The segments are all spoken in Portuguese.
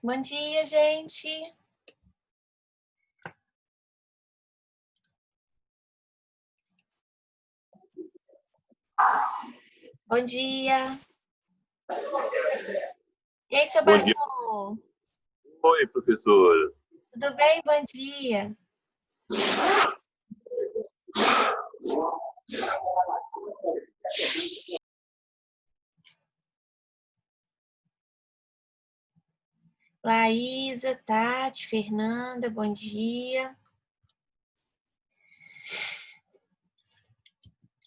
Bom dia, gente. Bom dia. E aí, seu Bom dia. Bartô? Oi, professora. Tudo bem? Bom dia. Laísa, Tati, Fernanda, bom dia.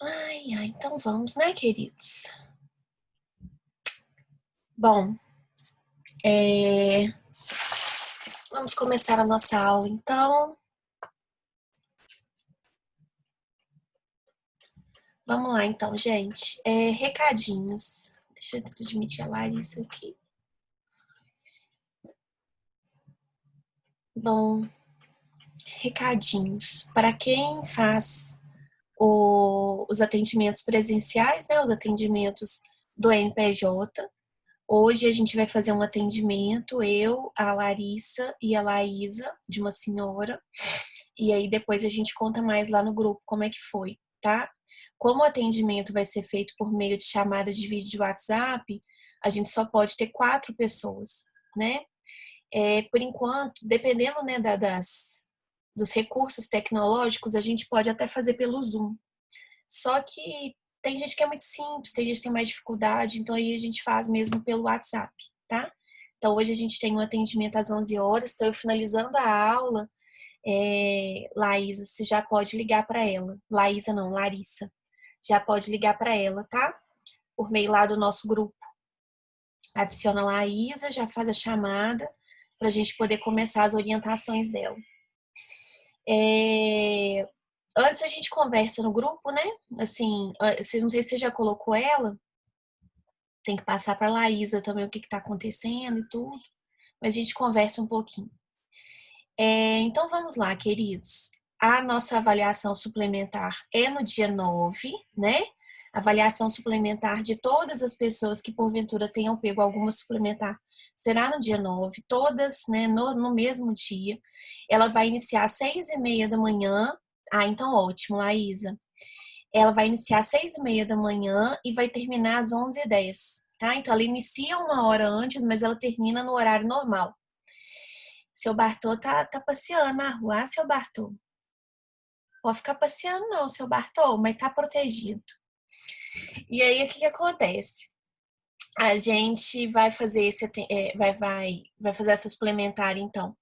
Ai, então vamos, né, queridos? Bom, vamos começar a nossa aula, então. Vamos lá, então, gente. Recadinhos. Deixa eu admitir a Larissa aqui. Bom, recadinhos. Para quem faz os atendimentos presenciais, né, os atendimentos do NPJ. Hoje a gente vai fazer um atendimento, eu, a Larissa e a Laísa, de uma senhora, e aí depois a gente conta mais lá no grupo como é que foi, tá? Como o atendimento vai ser feito por meio de chamada de vídeo de WhatsApp, a gente só pode ter 4 pessoas, né? Por enquanto, dependendo, né, dos recursos tecnológicos, a gente pode até fazer pelo Zoom. Só que tem gente que é muito simples, tem gente que tem mais dificuldade, então aí a gente faz mesmo pelo WhatsApp, tá? Então hoje a gente tem um atendimento às 11 horas, estou finalizando a aula. Laísa, você já pode ligar para ela. Laísa não, Larissa. Já pode ligar para ela, tá? Por meio lá do nosso grupo. Adiciona a Laísa, já faz a chamada para a gente poder começar as orientações dela. Antes a gente conversa no grupo, né? Assim, não sei se você já colocou ela, tem que passar para a Laísa também o que está acontecendo e tudo, mas a gente conversa um pouquinho. Então vamos lá, queridos. A nossa avaliação suplementar é no dia 9, né? Avaliação suplementar de todas as pessoas que porventura tenham pego alguma suplementar será no dia 9, todas, né, no mesmo dia. Ela vai iniciar às 6h30 da manhã. Ah, então ótimo, Laísa. Ela vai iniciar às 6h30 da manhã e vai terminar às 11h10, tá? Então ela inicia uma hora antes, mas ela termina no horário normal. Seu Bartô tá passeando na rua, seu Bartô. Pode ficar passeando não, seu Bartô, mas tá protegido. E aí, o que acontece? A gente vai fazer vai fazer essa suplementar, então.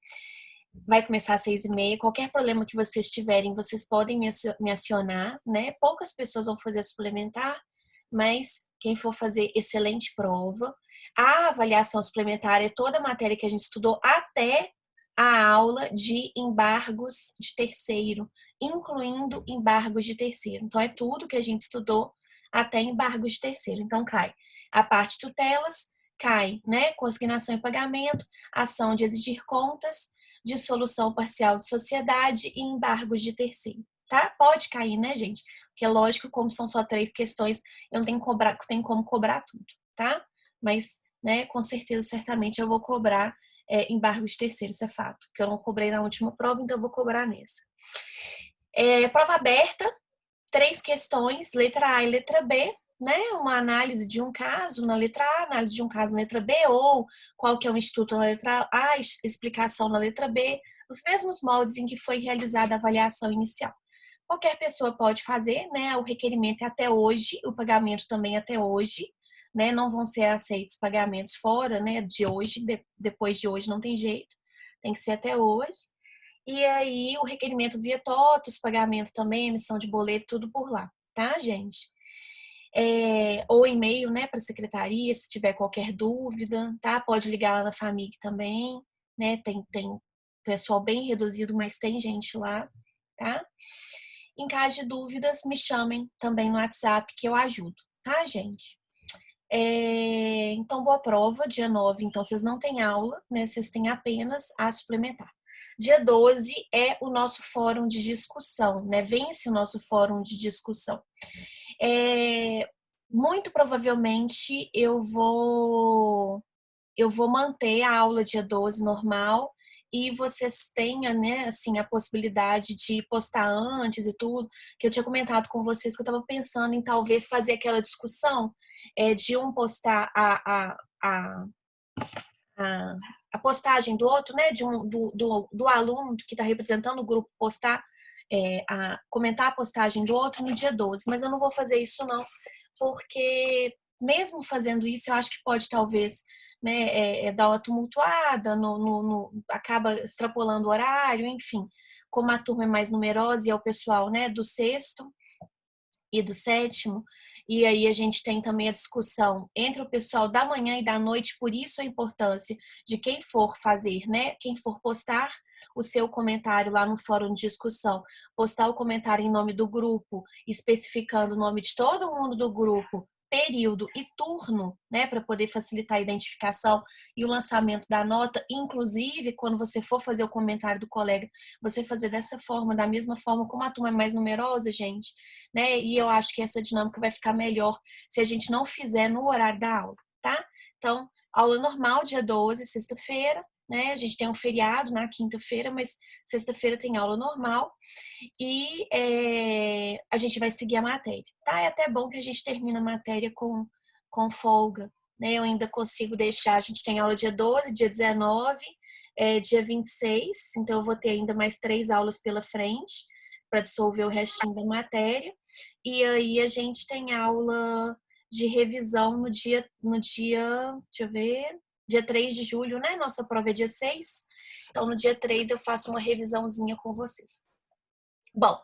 Vai começar às 6h30. Qualquer problema que vocês tiverem, vocês podem me acionar, né? Poucas pessoas vão fazer suplementar, mas quem for fazer, excelente prova. A avaliação suplementar é toda a matéria que a gente estudou até a aula de embargos de terceiro, incluindo embargos de terceiro. Então, é tudo que a gente estudou até embargos de terceiro. Então, cai a parte de tutelas, cai, né? Consignação e pagamento, ação de exigir contas, dissolução parcial de sociedade e embargos de terceiro, tá? Pode cair, né, gente? Porque é lógico, como são só 3 questões, eu não tenho como cobrar tudo, tá? Mas, né, com certeza, certamente eu vou cobrar embargos de terceiro, isso é fato. Que eu não cobrei na última prova, então eu vou cobrar nessa. Prova aberta, 3 questões, letra A e letra B, né? Uma análise de um caso na letra A, análise de um caso na letra B, ou qual que é o instituto na letra A, explicação na letra B, os mesmos moldes em que foi realizada a avaliação inicial. Qualquer pessoa pode fazer, né? O requerimento é até hoje, o pagamento também é até hoje, né? Não vão ser aceitos pagamentos fora, né? De hoje, depois de hoje não tem jeito, tem que ser até hoje. E aí o requerimento via TOTOS, pagamento também, emissão de boleto, tudo por lá, tá, gente? Ou e-mail, né, para a secretaria, se tiver qualquer dúvida, tá? Pode ligar lá na FAMIG também, né? Tem pessoal bem reduzido, mas tem gente lá, tá? Em caso de dúvidas, me chamem também no WhatsApp que eu ajudo, tá, gente? Então, boa prova, dia 9. Então, vocês não têm aula, né? Vocês têm apenas a suplementar. Dia 12 é o nosso fórum de discussão, né? Vence o nosso fórum de discussão. Muito provavelmente eu vou eu vou manter a aula dia 12 normal e vocês tenham, né, assim, a possibilidade de postar antes e tudo, que eu tinha comentado com vocês que eu estava pensando em talvez fazer aquela discussão de um postar a, a postagem do outro, né, do aluno que está representando o grupo postar, comentar a postagem do outro no dia 12, mas eu não vou fazer isso não, porque mesmo fazendo isso, eu acho que pode talvez, né, dar uma tumultuada, acaba extrapolando o horário, enfim, como a turma é mais numerosa e é o pessoal, né, do sexto e do sétimo, e aí a gente tem também a discussão entre o pessoal da manhã e da noite, por isso a importância de quem for fazer, né, quem for postar o seu comentário lá no fórum de discussão, postar o comentário em nome do grupo, especificando o nome de todo mundo do grupo, período e turno, né, para poder facilitar a identificação e o lançamento da nota, inclusive quando você for fazer o comentário do colega, você fazer dessa forma, da mesma forma como a turma é mais numerosa, gente, né? E eu acho que essa dinâmica vai ficar melhor se a gente não fizer no horário da aula, tá? Então, aula normal, dia 12, sexta-feira, né? A gente tem um feriado na quinta-feira, mas sexta-feira tem aula normal e a gente vai seguir a matéria, tá? É até bom que a gente termina a matéria com folga, né? Eu ainda consigo deixar, a gente tem aula dia 12, dia 19, dia 26, então eu vou ter ainda mais 3 aulas pela frente para dissolver o restinho da matéria. E aí a gente tem aula de revisão deixa eu ver, dia 3 de julho, né? Nossa prova é dia 6. Então, no dia 3 eu faço uma revisãozinha com vocês. Bom,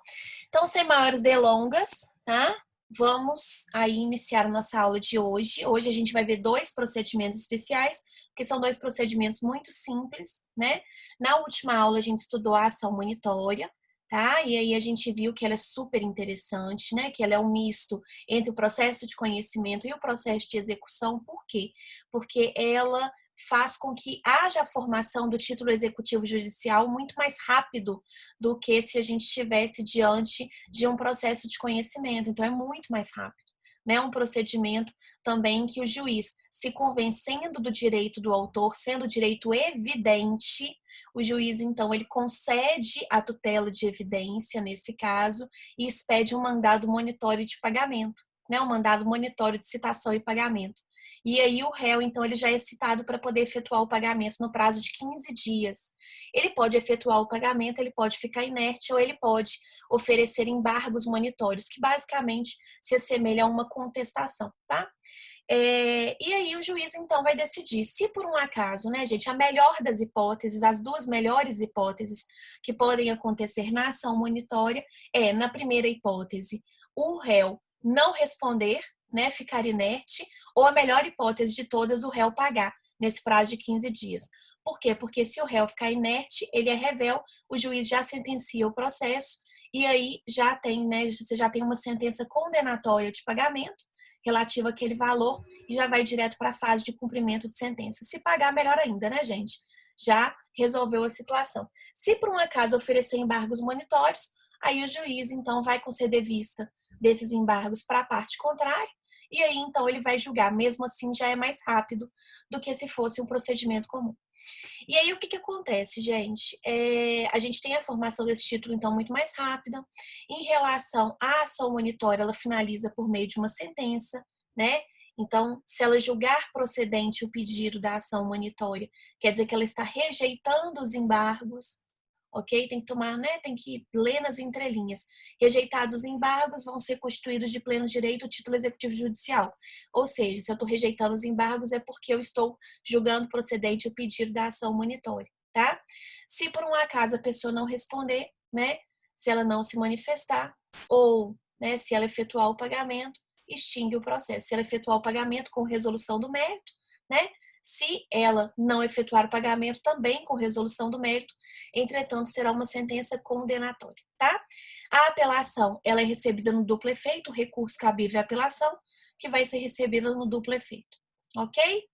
então, sem maiores delongas, tá? Vamos aí iniciar a nossa aula de hoje. Hoje a gente vai ver 2 procedimentos especiais, que são 2 procedimentos muito simples, né? Na última aula a gente estudou a ação monitória, tá? E aí a gente viu que ela é super interessante, né? Que ela é um misto entre o processo de conhecimento e o processo de execução. Por quê? Porque ela faz com que haja a formação do título executivo judicial muito mais rápido do que se a gente estivesse diante de um processo de conhecimento. Então, é muito mais rápido. Né? Um procedimento também que o juiz, se convencendo do direito do autor, sendo direito evidente, o juiz, então, ele concede a tutela de evidência, nesse caso, e expede um mandado monitório de pagamento, né? Um mandado monitório de citação e pagamento. E aí o réu, então, ele já é citado para poder efetuar o pagamento no prazo de 15 dias. Ele pode efetuar o pagamento, ele pode ficar inerte ou ele pode oferecer embargos monitórios, que basicamente se assemelha a uma contestação, tá? E aí o juiz, então, vai decidir se por um acaso, né, gente, a melhor das hipóteses, as 2 melhores hipóteses que podem acontecer na ação monitória na primeira hipótese, o réu não responder, né, ficar inerte, ou a melhor hipótese de todas, o réu pagar nesse prazo de 15 dias. Por quê? Porque se o réu ficar inerte, ele é rével, o juiz já sentencia o processo e aí já tem, né, você já tem uma sentença condenatória de pagamento relativa àquele valor e já vai direto para a fase de cumprimento de sentença. Se pagar, melhor ainda, né, gente? Já resolveu a situação. Se por um acaso oferecer embargos monitórios, aí o juiz, então, vai conceder vista desses embargos para a parte contrária e aí, então, ele vai julgar. Mesmo assim, já é mais rápido do que se fosse um procedimento comum. E aí, o que acontece, gente? A gente tem a formação desse título, então, muito mais rápida. Em relação à ação monitória, ela finaliza por meio de uma sentença, né? Então, se ela julgar procedente o pedido da ação monitória, quer dizer que ela está rejeitando os embargos, ok? Tem que tomar, né? Tem que ler nas entrelinhas. Rejeitados os embargos, vão ser constituídos de pleno direito o título executivo judicial. Ou seja, se eu estou rejeitando os embargos, é porque eu estou julgando procedente o pedido da ação monitória, tá? Se por um acaso a pessoa não responder, né? Se ela não se manifestar, ou, né, se ela efetuar o pagamento, extingue o processo. Se ela efetuar o pagamento com resolução do mérito, né? Se ela não efetuar o pagamento, também com resolução do mérito, entretanto, será uma sentença condenatória, tá? A apelação, ela é recebida no duplo efeito, o recurso cabível à apelação, que vai ser recebida no duplo efeito, ok?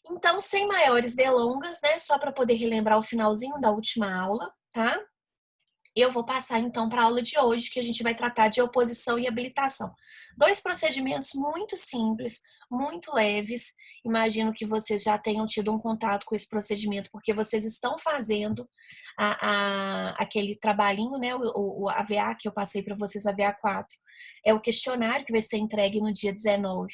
Então, sem maiores delongas, né, só para poder relembrar o finalzinho da última aula, tá? Eu vou passar então para a aula de hoje, que a gente vai tratar de oposição e habilitação. 2 procedimentos muito simples, muito leves. Imagino que vocês já tenham tido um contato com esse procedimento, porque vocês estão fazendo aquele trabalhinho, né? O AVA que eu passei para vocês, a VA4, é o questionário que vai ser entregue no dia 19.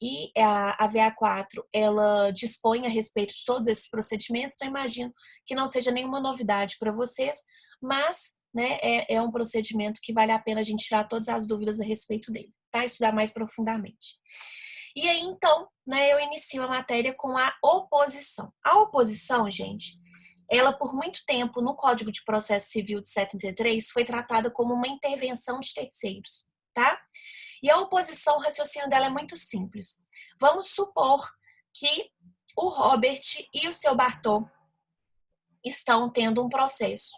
E a VA4, ela dispõe a respeito de todos esses procedimentos, então imagino que não seja nenhuma novidade para vocês, mas, né, é um procedimento que vale a pena a gente tirar todas as dúvidas a respeito dele, tá? Estudar mais profundamente. E aí, então, né, eu inicio a matéria com a oposição. A oposição, gente, ela por muito tempo no Código de Processo Civil de 73 foi tratada como uma intervenção de terceiros, tá? E a oposição, o raciocínio dela é muito simples. Vamos supor que o Robert e o seu Bartô estão tendo um processo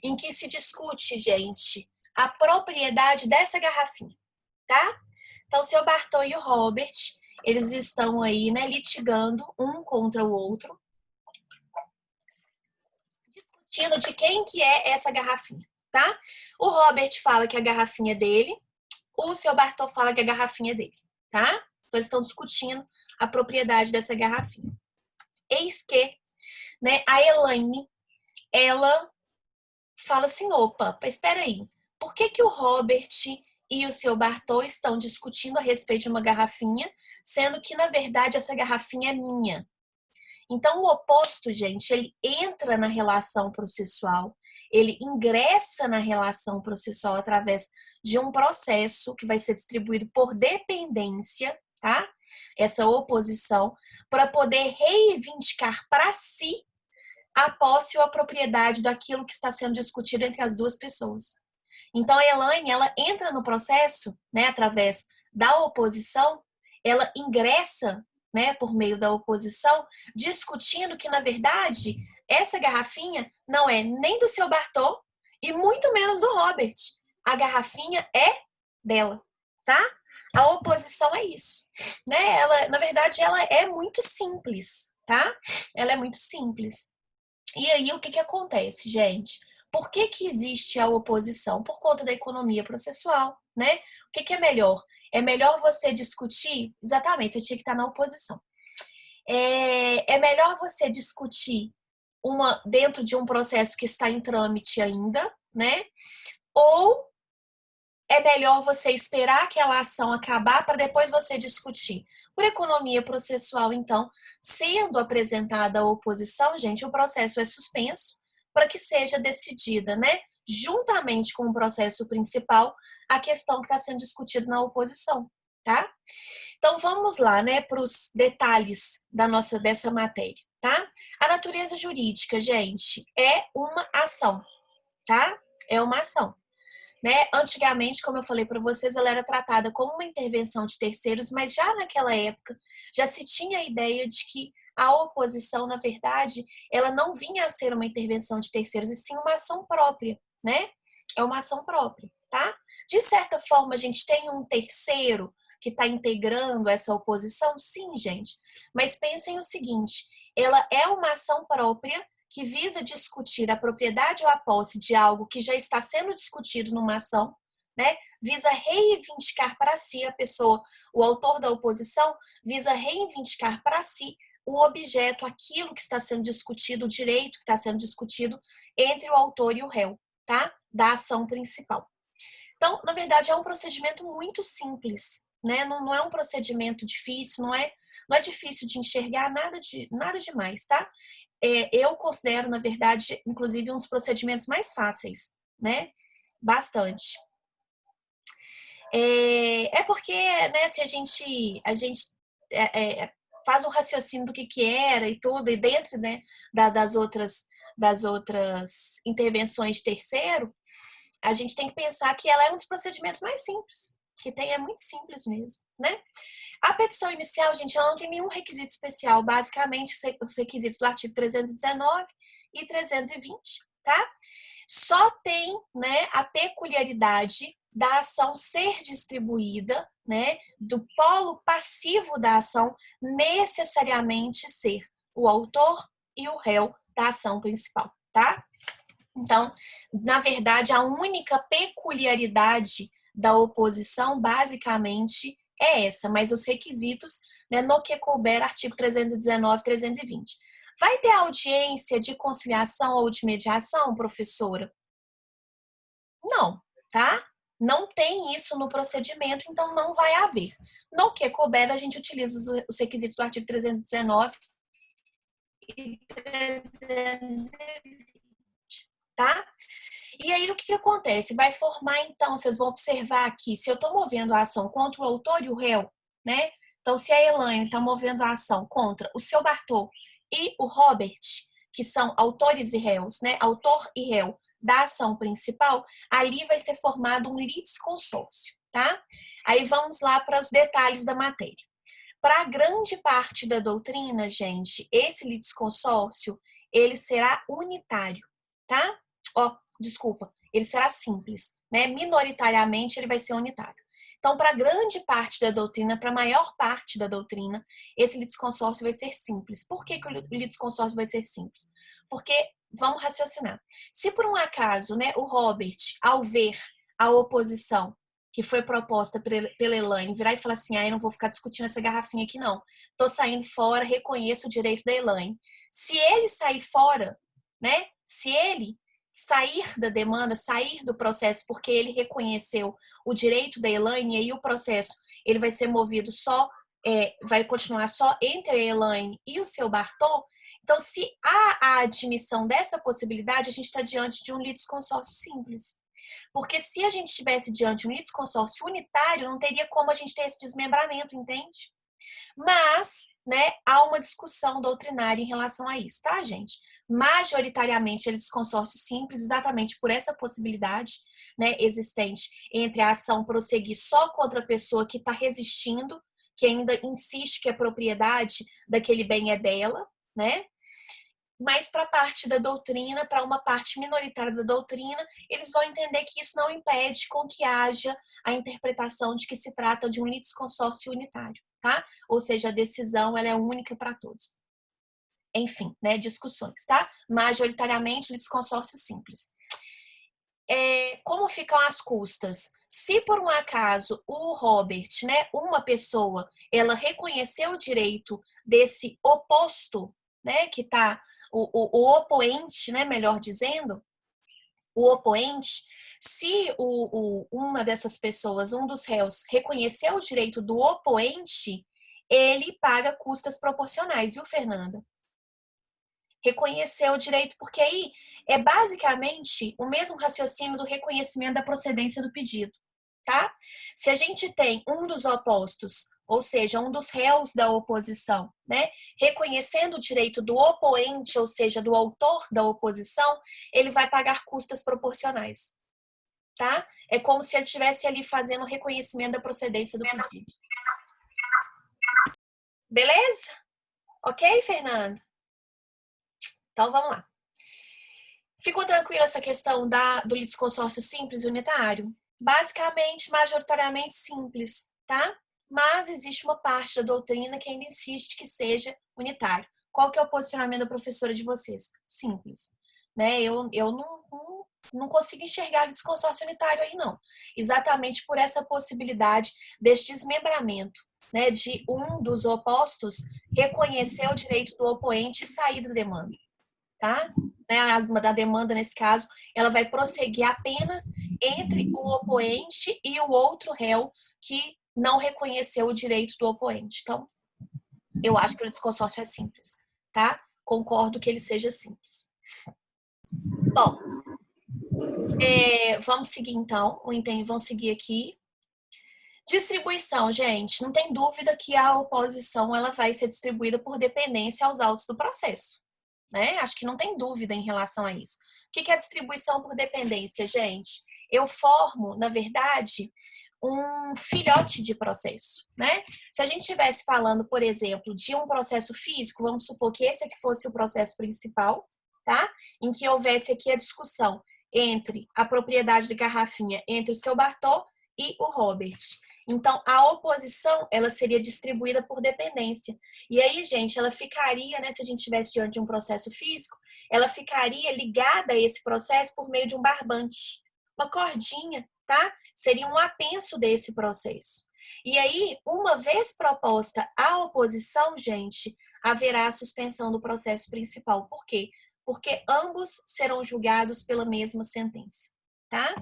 em que se discute, gente, a propriedade dessa garrafinha, tá? Então, o seu Bartô e o Robert, eles estão aí, né, litigando um contra o outro, discutindo de quem que é essa garrafinha, tá? O Robert fala que a garrafinha é dele, o seu Bartô fala que a garrafinha é dele, tá? Então, eles estão discutindo a propriedade dessa garrafinha. Eis que, né, a Elaine, ela fala assim, opa, espera aí, por que que o Robert e o seu Bartô estão discutindo a respeito de uma garrafinha, sendo que, na verdade, essa garrafinha é minha? Então, o oposto, gente, ele entra na relação processual, ele ingressa na relação processual através de um processo que vai ser distribuído por dependência, tá? Essa oposição, para poder reivindicar para si a posse ou a propriedade daquilo que está sendo discutido entre as duas pessoas. Então, a Elaine, ela entra no processo, né, através da oposição, ela ingressa, né, por meio da oposição, discutindo que, na verdade, essa garrafinha não é nem do seu Bartô e muito menos do Robert. A garrafinha é dela, tá? A oposição é isso, né? Ela, na verdade, ela é muito simples, tá? Ela é muito simples. E aí, o que que acontece, gente? Por que que existe a oposição? Por conta da economia processual, né? O que que é melhor? É melhor você discutir, exatamente, você tinha que estar na oposição. É melhor você discutir dentro de um processo que está em trâmite ainda, né? Ou é melhor você esperar aquela ação acabar para depois você discutir? Por economia processual, então, sendo apresentada a oposição, gente, o processo é suspenso para que seja decidida, né, juntamente com o processo principal, a questão que está sendo discutida na oposição, tá? Então, vamos lá, né, para os detalhes dessa matéria, tá? A natureza jurídica, gente, é uma ação, tá? É uma ação. Né? Antigamente, como eu falei para vocês, ela era tratada como uma intervenção de terceiros, mas já naquela época já se tinha a ideia de que a oposição, na verdade, ela não vinha a ser uma intervenção de terceiros, e sim uma ação própria, né? É uma ação própria, tá? De certa forma, a gente tem um terceiro que está integrando essa oposição? Sim, gente. Mas pensem o seguinte, ela é uma ação própria que visa discutir a propriedade ou a posse de algo que já está sendo discutido numa ação, né? Visa reivindicar para si a pessoa, o autor da oposição, visa reivindicar para si o objeto, aquilo que está sendo discutido, o direito que está sendo discutido entre o autor e o réu, tá? Da ação principal. Então, na verdade, é um procedimento muito simples, né? Não é um procedimento difícil, não é difícil de enxergar nada demais, tá? Eu considero, na verdade, inclusive, um dos procedimentos mais fáceis, né? Bastante. Porque, né, se a gente faz um raciocínio do que era e tudo, e dentro, né, das outras intervenções de terceiro, a gente tem que pensar que ela é um dos procedimentos mais simples, que tem, é muito simples mesmo, né? A petição inicial, gente, ela não tem nenhum requisito especial, basicamente os requisitos do artigo 319 e 320, tá? Só tem, né, a peculiaridade da ação ser distribuída, né, do polo passivo da ação necessariamente ser o autor e o réu da ação principal, tá? Então, na verdade, a única peculiaridade da oposição, basicamente, é essa, mas os requisitos, né, no que couber, artigo 319, 320. Vai ter audiência de conciliação ou de mediação, professora? Não, tá? Não tem isso no procedimento, então não vai haver. No que couber, a gente utiliza os requisitos do artigo 319 e 320, tá? E aí, o que acontece? Vai formar, então, vocês vão observar aqui, se eu estou movendo a ação contra o autor e o réu, né? Então, se a Elaine está movendo a ação contra o seu Bartô e o Robert, que são autores e réus, né? Autor e réu da ação principal, ali vai ser formado um litisconsórcio, tá? Aí vamos lá para os detalhes da matéria. Para grande parte da doutrina, gente, esse litisconsórcio, ele será unitário, tá? Ó, desculpa, ele será simples, né? Minoritariamente ele vai ser unitário. Então, para grande parte da doutrina, para a maior parte da doutrina, esse litisconsórcio vai ser simples. Por que o litisconsórcio vai ser simples? Porque, vamos raciocinar, se por um acaso, né, o Robert, ao ver a oposição que foi proposta pela Elaine, virar e falar assim, eu não vou ficar discutindo essa garrafinha aqui não, tô saindo fora, reconheço o direito da Elaine. Se ele sair fora, né, se ele sair da demanda, sair do processo, porque ele reconheceu o direito da Elaine, e aí o processo ele vai ser movido só, vai continuar só entre a Elaine e o seu Bartô. Então, se há a admissão dessa possibilidade, a gente está diante de um litisconsórcio simples. Porque se a gente estivesse diante de um litisconsórcio unitário, não teria como a gente ter esse desmembramento, entende? Mas, né, há uma discussão doutrinária em relação a isso, tá, gente? Majoritariamente, ele é litisconsórcio simples, exatamente por essa possibilidade, né, existente entre a ação prosseguir só contra a pessoa que está resistindo, que ainda insiste que a propriedade daquele bem é dela, né? Mas para a parte da doutrina, para uma parte minoritária da doutrina, eles vão entender que isso não impede com que haja a interpretação de que se trata de um litisconsórcio unitário, tá? Ou seja, a decisão ela é única para todos. Enfim, né, discussões, tá? Majoritariamente, litisconsórcio simples. Como ficam as custas? Se por um acaso o Robert, né, uma pessoa, ela reconheceu o direito desse oposto, né, que está o opoente, né, melhor dizendo, o opoente, se uma dessas pessoas, um dos réus, reconheceu o direito do opoente, ele paga custas proporcionais, viu, Fernanda? Reconhecer o direito, porque aí é basicamente o mesmo raciocínio do reconhecimento da procedência do pedido, tá? Se a gente tem um dos opostos, ou seja, um dos réus da oposição, né, reconhecendo o direito do opoente, ou seja, do autor da oposição, ele vai pagar custas proporcionais, tá? É como se ele estivesse ali fazendo o reconhecimento da procedência do pedido. Beleza? Ok, Fernanda? Então, vamos lá. Ficou tranquila essa questão do litisconsórcio simples e unitário? Basicamente, majoritariamente simples, tá? Mas existe uma parte da doutrina que ainda insiste que seja unitário. Qual que é o posicionamento da professora de vocês? Simples. Né? Eu não consigo enxergar litisconsórcio unitário aí, não. Exatamente por essa possibilidade deste desmembramento, né? De um dos opostos reconhecer o direito do oponente e sair da demanda. Tá? Da demanda, nesse caso, ela vai prosseguir apenas entre o opoente e o outro réu que não reconheceu o direito do opoente. Então, eu acho que o litisconsórcio é simples, tá? Concordo que ele seja simples. Bom, vamos seguir então, vamos seguir aqui. Distribuição, gente, não tem dúvida que a oposição ela vai ser distribuída por dependência aos autos do processo. Né? Acho que não tem dúvida em relação a isso. O que é a distribuição por dependência, gente? Eu formo, na verdade, um filhote de processo, né? Se a gente estivesse falando, por exemplo, de um processo físico, vamos supor que esse aqui fosse o processo principal, tá? Em que houvesse aqui a discussão entre a propriedade de garrafinha entre o seu Bartô e o Robert. Então, a oposição, ela seria distribuída por dependência. E aí, gente, ela ficaria, né, se a gente estivesse diante de um processo físico, ela ficaria ligada a esse processo por meio de um barbante, uma cordinha, tá? Seria um apenso desse processo. E aí, uma vez proposta a oposição, gente, haverá a suspensão do processo principal. Por quê? Porque ambos serão julgados pela mesma sentença, tá?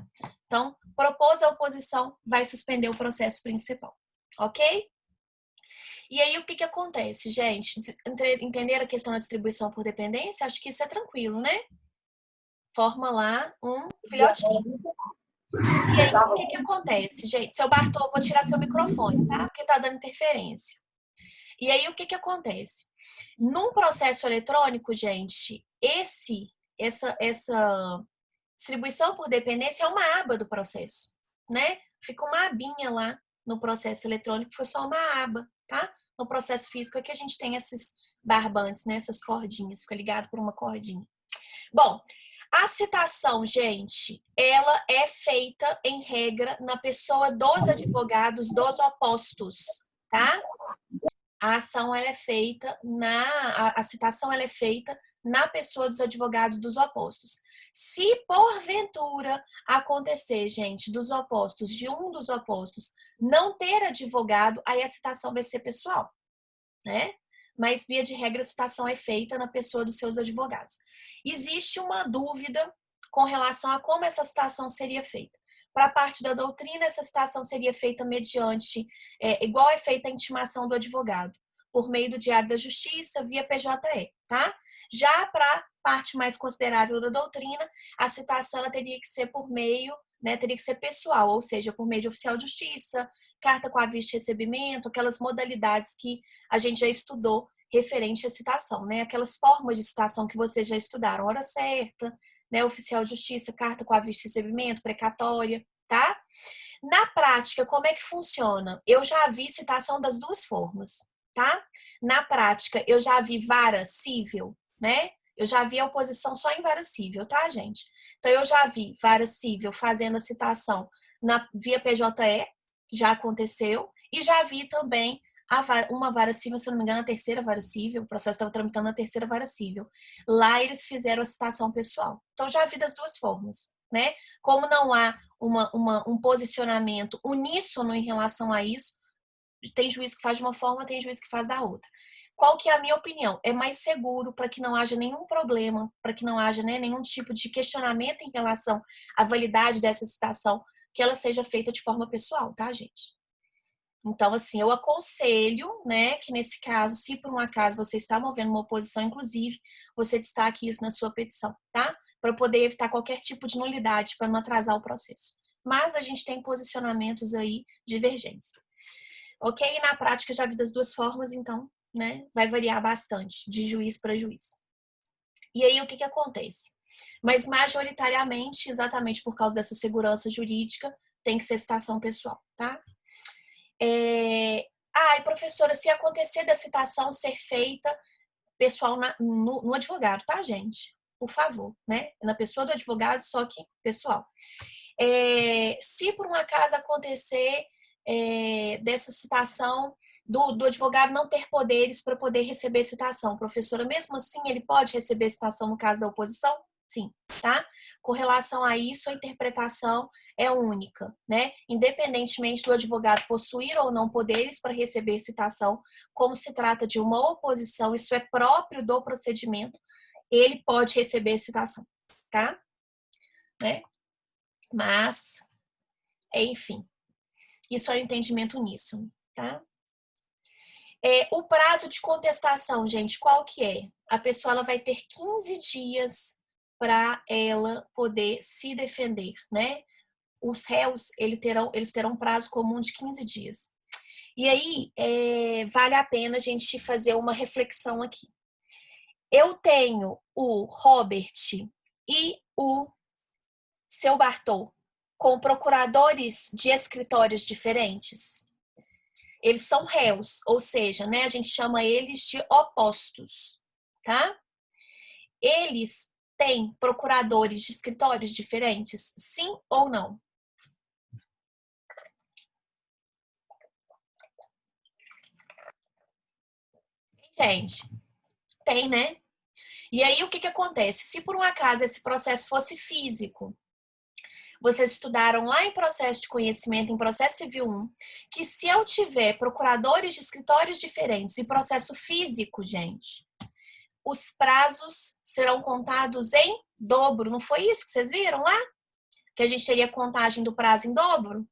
Então, propôs a oposição, vai suspender o processo principal, ok? E aí, o que acontece, gente? Entender a questão da distribuição por dependência? Acho que isso é tranquilo, né? Forma lá um filhotinho. E aí, o que acontece, gente? Seu Bartô, vou tirar seu microfone, tá? Porque tá dando interferência. E aí, o que acontece? Num processo eletrônico, gente, essa distribuição por dependência é uma aba do processo, né? Fica uma abinha lá no processo eletrônico, foi só uma aba, tá? No processo físico é que a gente tem esses barbantes, né? Essas cordinhas, fica ligado por uma cordinha. Bom, a citação, gente, ela é feita, em regra, na pessoa dos advogados dos opostos, tá? A ação ela é feita a citação ela é feita na pessoa dos advogados dos opostos. Se porventura acontecer, gente, dos opostos, de um dos opostos não ter advogado, aí a citação vai ser pessoal, né? Mas, via de regra, a citação é feita na pessoa dos seus advogados. Existe uma dúvida com relação a como essa citação seria feita. Para a parte da doutrina, essa citação seria feita mediante, igual é feita a intimação do advogado, por meio do Diário da Justiça, via PJE, tá? Já para a parte mais considerável da doutrina, a citação ela teria que ser por meio, né, teria que ser pessoal, ou seja, por meio de oficial de justiça, carta com aviso de recebimento, aquelas modalidades que a gente já estudou referente à citação, né? Aquelas formas de citação que vocês já estudaram, hora certa, né? Oficial de justiça, carta com aviso de recebimento, precatória, tá? Na prática, como é que funciona? Eu já vi citação das duas formas, tá? Na prática, eu já vi vara cível, né? Eu já vi a oposição só em vara cível, tá, gente? Então, eu já vi vara cível fazendo a citação via PJE, já aconteceu, e já vi também uma vara cível, se não me engano, a terceira vara cível, o processo estava tramitando na terceira vara cível. Lá eles fizeram a citação pessoal. Então, já vi das duas formas, né? Como não há um posicionamento uníssono em relação a isso, tem juiz que faz de uma forma, tem juiz que faz da outra. Qual que é a minha opinião? É mais seguro para que não haja nenhum problema, para que não haja, né, nenhum tipo de questionamento em relação à validade dessa citação, que ela seja feita de forma pessoal, tá, gente? Então, assim, eu aconselho, né, que nesse caso, se por um acaso você está movendo uma oposição, inclusive, você destaque isso na sua petição, tá? Para poder evitar qualquer tipo de nulidade, para não atrasar o processo. Mas a gente tem posicionamentos aí divergentes. Ok? E na prática já vi das duas formas, então, né, vai variar bastante de juiz para juiz. E aí, o que acontece? Mas majoritariamente, exatamente por causa dessa segurança jurídica, tem que ser citação pessoal, tá? Professora, se acontecer da citação ser feita pessoal no advogado, tá, gente? Por favor, né? Na pessoa do advogado, só que pessoal. Se por um acaso acontecer dessa citação do advogado não ter poderes para poder receber citação, professora, mesmo assim ele pode receber citação no caso da oposição? Sim, tá? Com relação a isso, a interpretação é única, né? Independentemente do advogado possuir ou não poderes para receber citação, como se trata de uma oposição, isso é próprio do procedimento, ele pode receber citação, tá? Né? Mas, enfim, isso é o entendimento nisso, tá? O prazo de contestação, gente, qual que é? A pessoa ela vai ter 15 dias para ela poder se defender, né? Os réus eles terão um prazo comum de 15 dias. E aí, vale a pena a gente fazer uma reflexão aqui. Eu tenho o Robert e o seu Bartô com procuradores de escritórios diferentes. Eles são réus, ou seja, né, a gente chama eles de opostos, tá? Eles têm procuradores de escritórios diferentes, sim ou não? Gente, tem, né? E aí o que acontece? Se por um acaso esse processo fosse físico, Vocês estudaram lá em processo de conhecimento, em processo civil 1, que se eu tiver procuradores de escritórios diferentes e processo físico, gente, os prazos serão contados em dobro. Não foi isso que vocês viram lá? Que a gente teria contagem do prazo em dobro?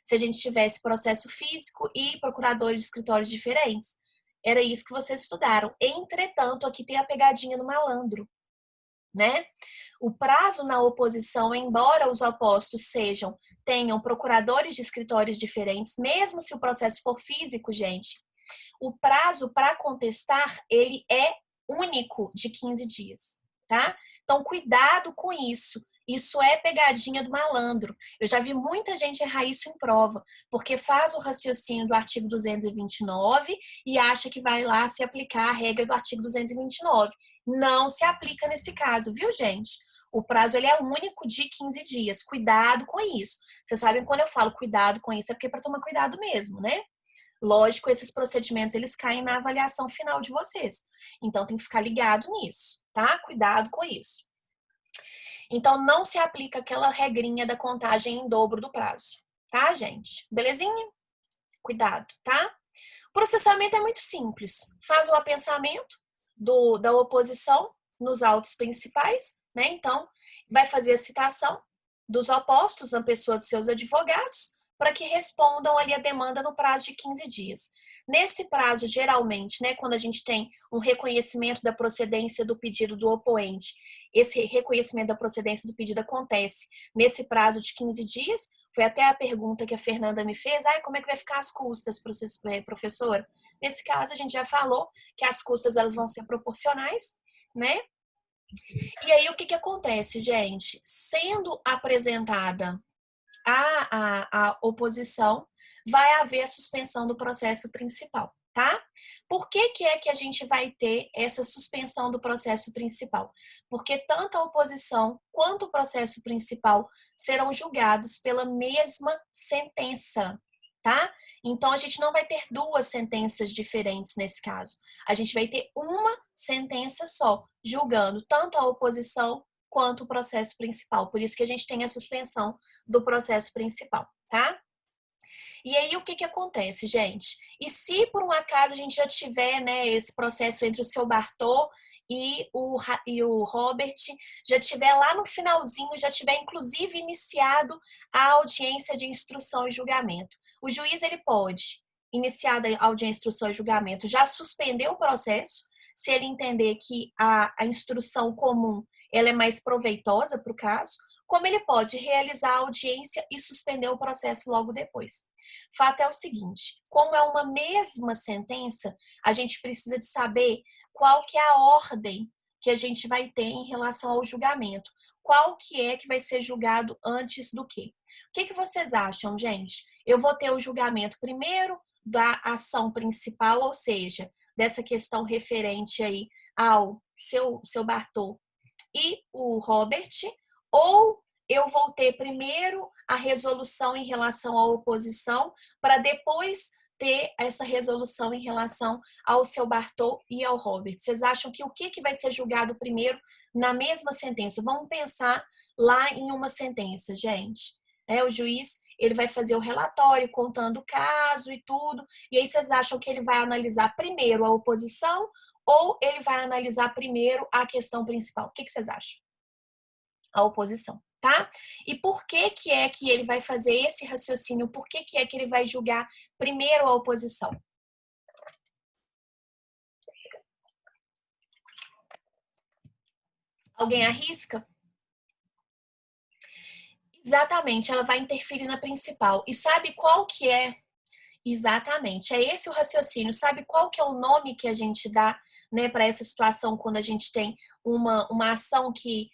Se a gente tivesse processo físico e procuradores de escritórios diferentes. Era isso que vocês estudaram. Entretanto, aqui tem a pegadinha do malandro, né? O prazo na oposição, embora os opostos tenham procuradores de escritórios diferentes, mesmo se o processo for físico, gente, o prazo para contestar, ele é único de 15 dias, tá? Então, cuidado com isso. Isso é pegadinha do malandro. Eu já vi muita gente errar isso em prova, porque faz o raciocínio do artigo 229 e acha que vai lá se aplicar a regra do artigo 229. Não se aplica nesse caso, viu, gente? O prazo ele é único de 15 dias. Cuidado com isso. Vocês sabem quando eu falo cuidado com isso, é porque é para tomar cuidado mesmo, né? Lógico, esses procedimentos eles caem na avaliação final de vocês. Então tem que ficar ligado nisso, tá? Cuidado com isso. Então não se aplica aquela regrinha da contagem em dobro do prazo, tá, gente? Belezinha? Cuidado, tá? O processamento é muito simples. Faz o apensamento da oposição nos autos principais, né? Então, vai fazer a citação dos opostos na pessoa de seus advogados para que respondam ali a demanda no prazo de 15 dias. Nesse prazo, geralmente, né, quando a gente tem um reconhecimento da procedência do pedido do opoente, esse reconhecimento da procedência do pedido acontece nesse prazo de 15 dias. Foi até a pergunta que a Fernanda me fez, como é que vai ficar as custas, professora? Nesse caso, a gente já falou que as custas elas vão ser proporcionais, né? E aí, o que acontece, gente? Sendo apresentada a oposição, vai haver a suspensão do processo principal, tá? Por que é que a gente vai ter essa suspensão do processo principal? Porque tanto a oposição quanto o processo principal serão julgados pela mesma sentença, tá? Então, a gente não vai ter duas sentenças diferentes nesse caso. A gente vai ter uma sentença só, julgando tanto a oposição quanto o processo principal. Por isso que a gente tem a suspensão do processo principal, tá? E aí, o que acontece, gente? E se por um acaso a gente já tiver, né, esse processo entre o seu Bartô e o Robert, já tiver lá no finalzinho, já tiver inclusive iniciado a audiência de instrução e julgamento. O juiz, ele pode, iniciada a audiência de instrução e julgamento, já suspender o processo, se ele entender que a instrução comum ela é mais proveitosa para o caso, como ele pode realizar a audiência e suspender o processo logo depois. Fato é o seguinte, como é uma mesma sentença, a gente precisa de saber qual que é a ordem que a gente vai ter em relação ao julgamento. Qual que é que vai ser julgado antes do quê? O que vocês acham, gente? Eu vou ter o julgamento primeiro da ação principal, ou seja, dessa questão referente aí ao seu Bartô e o Robert, ou eu vou ter primeiro a resolução em relação à oposição, para depois ter essa resolução em relação ao seu Bartô e ao Robert. Vocês acham que o que vai ser julgado primeiro na mesma sentença? Vamos pensar lá em uma sentença, gente. O juiz ele vai fazer o relatório contando o caso e tudo, e aí vocês acham que ele vai analisar primeiro a oposição ou ele vai analisar primeiro a questão principal? O que vocês acham? A oposição, tá? E por que é que ele vai fazer esse raciocínio? Por que é que ele vai julgar primeiro a oposição? Alguém arrisca? Exatamente, ela vai interferir na principal. E sabe qual que é? Exatamente, é esse o raciocínio. Sabe qual que é o nome que a gente dá, né, para essa situação quando a gente tem uma ação que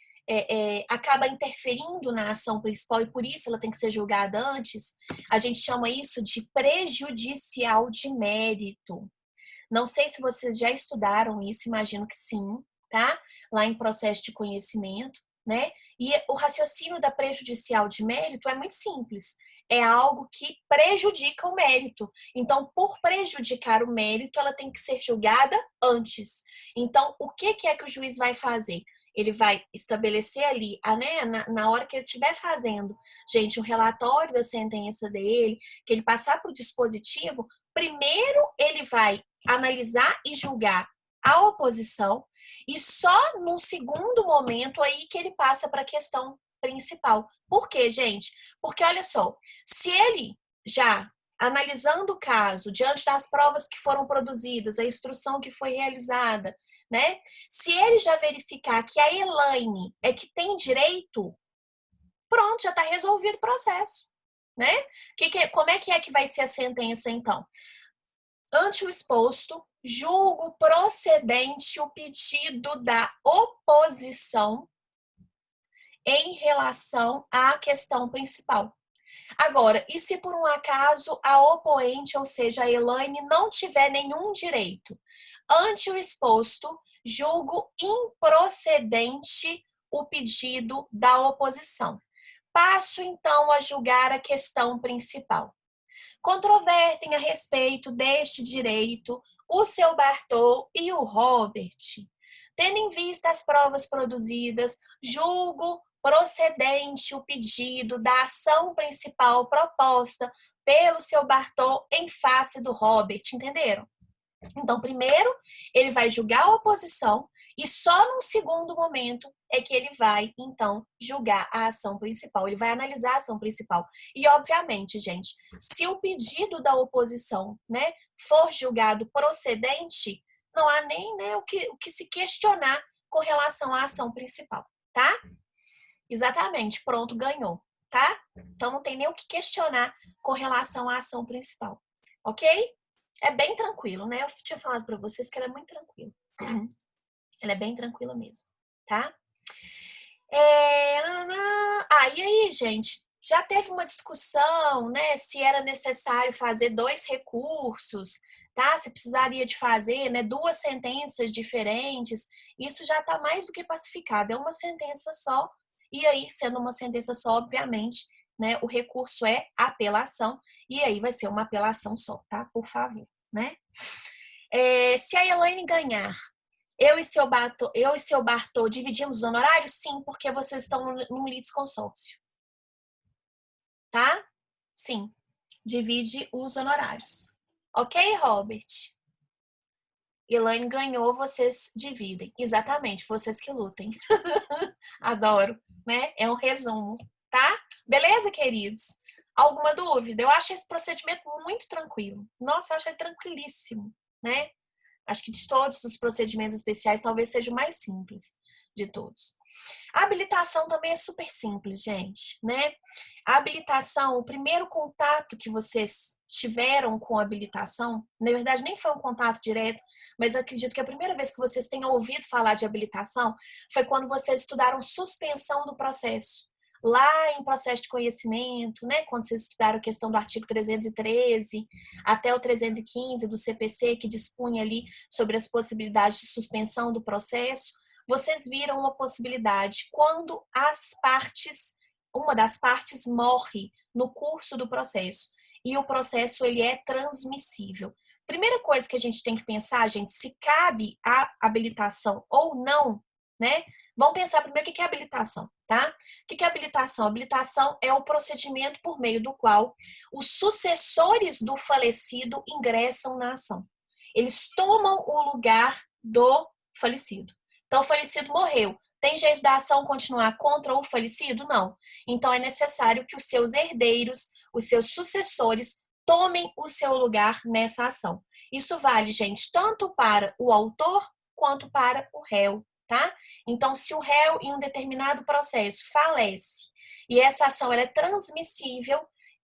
acaba interferindo na ação principal e por isso ela tem que ser julgada antes? A gente chama isso de prejudicial de mérito. Não sei se vocês já estudaram isso, imagino que sim, tá? Lá em processo de conhecimento, né? E o raciocínio da prejudicial de mérito é muito simples. É algo que prejudica o mérito. Então, por prejudicar o mérito, ela tem que ser julgada antes. Então, o que é que o juiz vai fazer? ele vai estabelecer ali, né, na hora que ele estiver fazendo, gente, o relatório da sentença dele, que ele passar para o dispositivo, primeiro ele vai analisar e julgar a oposição e só no segundo momento aí que ele passa para a questão principal. Por quê, gente? Porque olha só, se ele já analisando o caso, diante das provas que foram produzidas, a instrução que foi realizada, né? Se ele já verificar que a Elaine é que tem direito, pronto, já está resolvido o processo, né? Como é que vai ser a sentença, então? Ante o exposto, julgo procedente o pedido da oposição em relação à questão principal. Agora, e se por um acaso a opoente, ou seja, a Elaine, não tiver nenhum direito? Ante o exposto, julgo improcedente o pedido da oposição. Passo, então, a julgar a questão principal. Controvertem a respeito deste direito o seu Bartô e o Robert. Tendo em vista as provas produzidas, julgo procedente o pedido da ação principal proposta pelo seu Bartô em face do Robert, entenderam? Então, primeiro, ele vai julgar a oposição e só num segundo momento é que ele vai, então, julgar a ação principal. Ele vai analisar a ação principal. E, obviamente, gente, se o pedido da oposição, né, for julgado procedente, não há nem, né, o que se questionar com relação à ação principal, tá? Exatamente, pronto, ganhou, tá? Então, não tem nem o que questionar com relação à ação principal, ok? É bem tranquilo, né? Eu tinha falado para vocês que ela é muito tranquila. Ela é bem tranquila mesmo, tá? E aí, gente, já teve uma discussão, né? Se era necessário fazer 2 recursos, tá? Se precisaria de fazer, né? 2 sentenças diferentes. Isso já está mais do que pacificado. É uma sentença só. E aí, sendo uma sentença só, obviamente, né? O recurso é apelação. E aí vai ser uma apelação só, tá? Por favor, né? Se a Elaine ganhar, eu e seu Bartô dividimos os honorários? Sim, porque vocês estão num litisconsórcio. Tá? Sim. Divide os honorários. Ok, Robert? Elaine ganhou, vocês dividem. Exatamente, vocês que lutem. Adoro, né? É um resumo, tá? Beleza, queridos? Alguma dúvida? Eu acho esse procedimento muito tranquilo. Nossa, eu acho ele tranquilíssimo, né? Acho que de todos os procedimentos especiais, talvez seja o mais simples de todos. A habilitação também é super simples, gente, né? A habilitação, o primeiro contato que vocês tiveram com a habilitação, na verdade nem foi um contato direto, mas acredito que a primeira vez que vocês tenham ouvido falar de habilitação foi quando vocês estudaram suspensão do processo. Lá em processo de conhecimento, né, quando vocês estudaram a questão do artigo 313 até o 315 do CPC, que dispunha ali sobre as possibilidades de suspensão do processo, vocês viram uma possibilidade quando uma das partes morre no curso do processo e o processo ele é transmissível. Primeira coisa que a gente tem que pensar, gente, se cabe a habilitação ou não, né? Vamos pensar primeiro o que é habilitação, tá? O que é habilitação? Habilitação é o procedimento por meio do qual os sucessores do falecido ingressam na ação. Eles tomam o lugar do falecido. Então, o falecido morreu. Tem jeito da ação continuar contra o falecido? Não. Então, é necessário que os seus herdeiros, os seus sucessores, tomem o seu lugar nessa ação. Isso vale, gente, tanto para o autor quanto para o réu, tá? Então, se o réu em um determinado processo falece e essa ação ela é transmissível,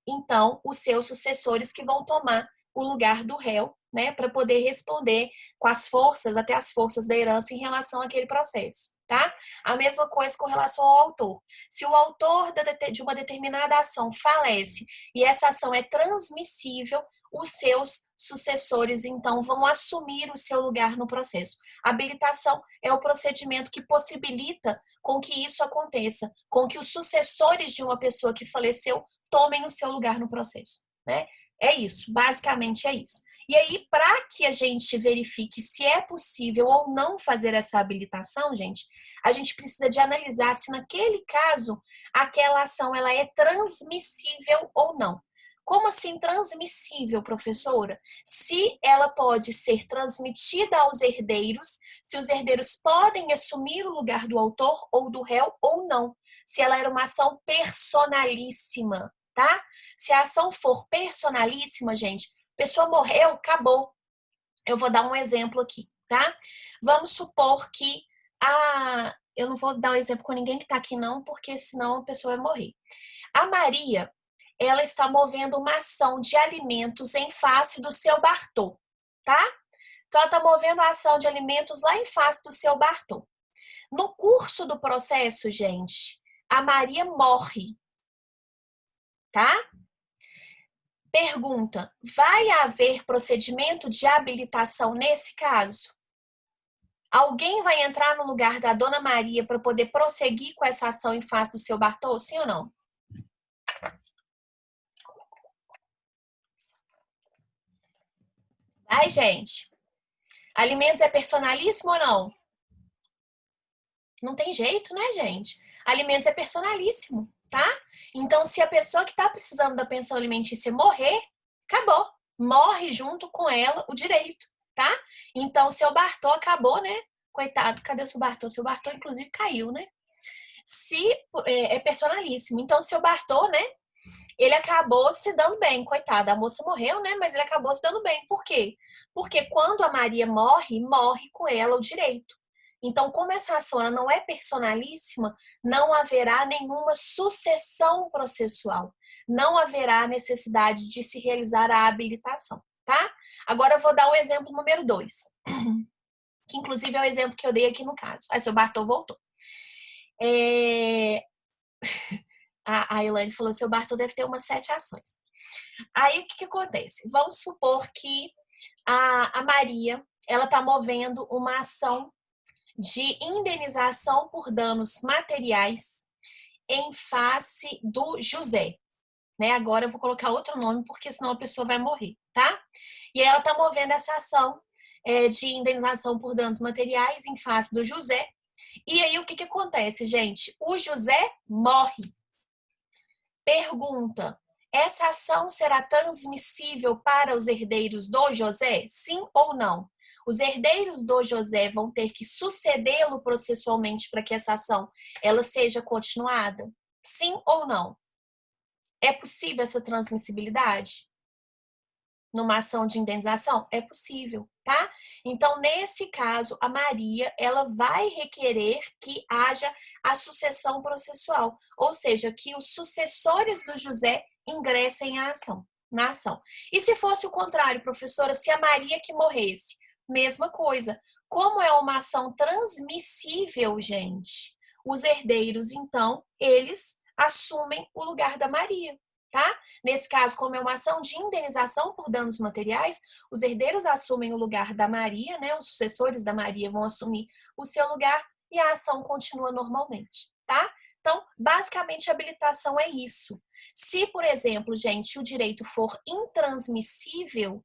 então os seus sucessores que vão tomar o lugar do réu, né, para poder responder com as forças, até as forças da herança em relação àquele processo, tá? A mesma coisa com relação ao autor. Se o autor de uma determinada ação falece e essa ação é transmissível, os seus sucessores, então, vão assumir o seu lugar no processo. A habilitação é o procedimento que possibilita com que isso aconteça, com que os sucessores de uma pessoa que faleceu tomem o seu lugar no processo, né? É isso, basicamente é isso. E aí, para que a gente verifique se é possível ou não fazer essa habilitação, gente, a gente precisa de analisar se naquele caso aquela ação ela é transmissível ou não. Como assim transmissível, professora? Se ela pode ser transmitida aos herdeiros, se os herdeiros podem assumir o lugar do autor ou do réu ou não. Se ela era uma ação personalíssima, tá? Se a ação for personalíssima, gente, a pessoa morreu, acabou. Eu vou dar um exemplo aqui, tá? Vamos supor que eu não vou dar um exemplo com ninguém que tá aqui não, porque senão a pessoa vai morrer. A Maria, ela está movendo uma ação de alimentos em face do seu Bartô, tá? Então, ela está movendo a ação de alimentos lá em face do seu Bartô. No curso do processo, gente, a Maria morre, tá? Pergunta: vai haver procedimento de habilitação nesse caso? Alguém vai entrar no lugar da Dona Maria para poder prosseguir com essa ação em face do seu Bartô, sim ou não? Vai, gente. Alimentos é personalíssimo ou não? Não tem jeito, né, gente? Alimentos é personalíssimo, tá? Então, se a pessoa que está precisando da pensão alimentícia morrer, acabou. Morre junto com ela o direito, tá? Então, seu Bartô acabou, né? Coitado, cadê o seu Bartô? Seu Bartô, inclusive, caiu, né? Se é personalíssimo. Então, seu Bartô, né? Ele acabou se dando bem, coitada. A moça morreu, né? Mas ele acabou se dando bem. Por quê? Porque quando a Maria morre, morre com ela o direito. Então, como essa ação ela não é personalíssima, não haverá nenhuma sucessão processual. Não haverá necessidade de se realizar a habilitação, tá? Agora eu vou dar o exemplo número 2, que inclusive é o exemplo que eu dei aqui no caso. Aí seu Bartô voltou. A Elaine falou, seu Bartô deve ter umas 7 ações. Aí o que acontece? Vamos supor que a Maria ela está movendo uma ação de indenização por danos materiais em face do José. Né? Agora eu vou colocar outro nome, porque senão a pessoa vai morrer, tá? E aí ela está movendo essa ação de indenização por danos materiais em face do José. E aí o que acontece, gente? O José morre. Pergunta: essa ação será transmissível para os herdeiros do José? Sim ou não? Os herdeiros do José vão ter que sucedê-lo processualmente para que essa ação ela seja continuada? Sim ou não? É possível essa transmissibilidade? Numa ação de indenização? É possível, tá? Então, nesse caso, a Maria, ela vai requerer que haja a sucessão processual, ou seja, que os sucessores do José ingressem na ação. E se fosse o contrário, professora, se a Maria que morresse? Mesma coisa. Como é uma ação transmissível, gente, os herdeiros, então, eles assumem o lugar da Maria. Tá? Nesse caso, como é uma ação de indenização por danos materiais, os herdeiros assumem o lugar da Maria, né? Os sucessores da Maria vão assumir o seu lugar e a ação continua normalmente, tá? Então, basicamente, a habilitação é isso. Se, por exemplo, gente, o direito for intransmissível,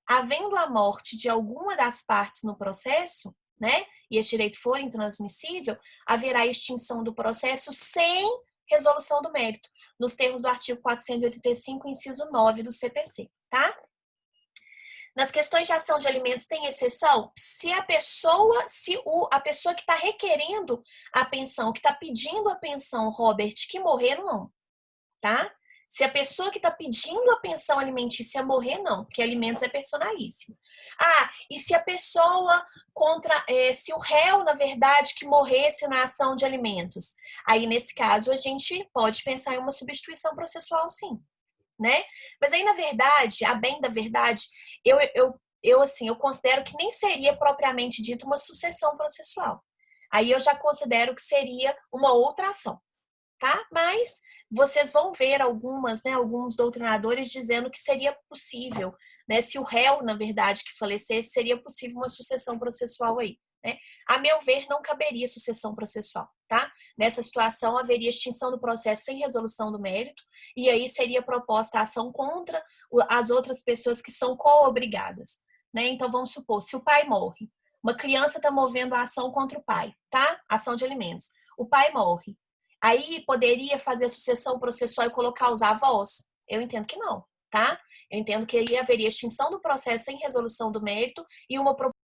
havendo a morte de alguma das partes no processo, né? E esse direito for intransmissível, haverá extinção do processo sem resolução do mérito, nos termos do artigo 485, inciso 9 do CPC, tá? Nas questões de ação de alimentos tem exceção? Se a pessoa que está requerendo a pensão, que está pedindo a pensão, Robert, que morrer, não, tá? Se a pessoa que está pedindo a pensão alimentícia morrer, não, porque alimentos é personalíssimo. E se a pessoa se o réu, na verdade, que morresse na ação de alimentos, aí nesse caso a gente pode pensar em uma substituição processual, sim, né? Mas aí, na verdade, a bem da verdade, eu considero que nem seria propriamente dito uma sucessão processual. Aí eu já considero que seria uma outra ação, tá? Mas vocês vão ver alguns doutrinadores dizendo que seria possível, né? Se o réu, na verdade, que falecesse, seria possível uma sucessão processual aí. né? A meu ver, não caberia sucessão processual, tá? Nessa situação, haveria extinção do processo sem resolução do mérito, e aí seria proposta a ação contra as outras pessoas que são co-obrigadas, né? Então, vamos supor, se o pai morre, uma criança está movendo a ação contra o pai, tá? Ação de alimentos. O pai morre. Aí poderia fazer a sucessão processual e colocar os avós? Eu entendo que não, tá? Eu entendo que aí haveria extinção do processo sem resolução do mérito e uma